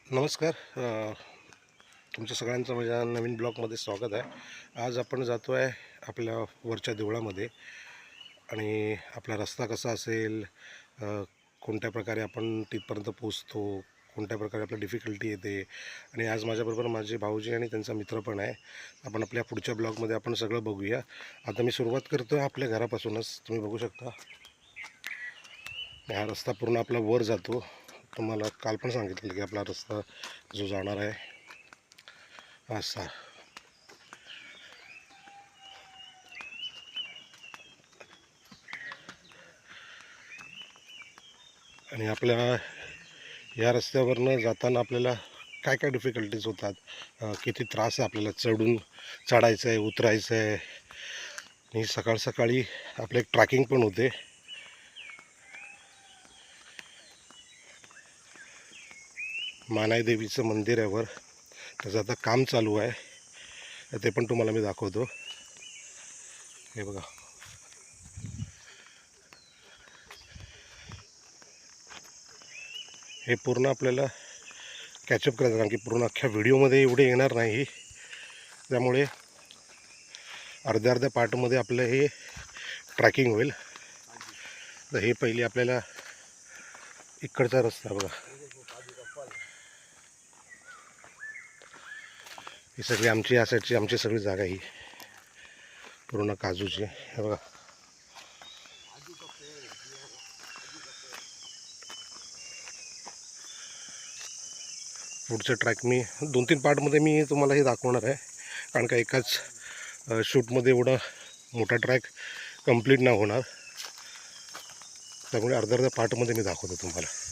नमस्कार. तुमच्या सगळ्यांचं माझ्या नवीन ब्लॉगमध्ये स्वागत आहे. आज आपण जातो आहे आपल्या वरच्या देवळामध्ये आणि आपला रस्ता कसा असेल, कोणत्या प्रकारे आपण तिथपर्यंत पोचतो, कोणत्या प्रकारे आपल्या डिफिकल्टी येते. आणि आज माझ्याबरोबर माझे भाऊजी आणि त्यांचा मित्र पण आहे. आपण आपल्या पुढच्या ब्लॉगमध्ये आपण सगळं बघूया. आता मी सुरुवात करतो आपल्या घरापासूनच. तुम्ही बघू शकता हा रस्ता पूर्ण आपला वर जातो. तुम्हाला काल पण सांगितलं की आपला रस्ता जो जाणार आहे असा. आणि आपल्या या रस्त्यावरनं जाताना आपल्याला काय काय डिफिकल्टीज होतात, किती त्रास आहे आपल्याला चढायचं आहे, उतरायचं आहे. आणि सकाळ सकाळी आपलं एक ट्रॅकिंग पण होते. मानाई देवीचं मंदिर आहे वर, त्याचं आता काम चालू आहे. ते पण तुम्हाला मी दाखवतो. हे बघा, हे पूर्ण आपल्याला कॅचअप करायचं, कारण की पूर्ण अख्ख्या व्हिडिओमध्ये एवढे येणार नाही. त्यामुळे अर्ध्या अर्ध्या पार्टमध्ये आपलं हे ट्रॅकिंग होईल. तर हे पहिली आपल्याला इकडचा रस्ता बघा, ही सगळी आमची या साईडची आमची सगळी जागा ही पूर्ण काजूची. हे बघा, पुढचं ट्रॅक मी 2-3 पार्टमध्ये मी तुम्हाला हे दाखवणार आहे, कारण का एकाच शूटमध्ये एवढा मोठा ट्रॅक कंप्लीट नाही होणार. त्यामुळे अर्ध्या अर्ध्या पार्टमध्ये मी दाखवतो तुम्हाला.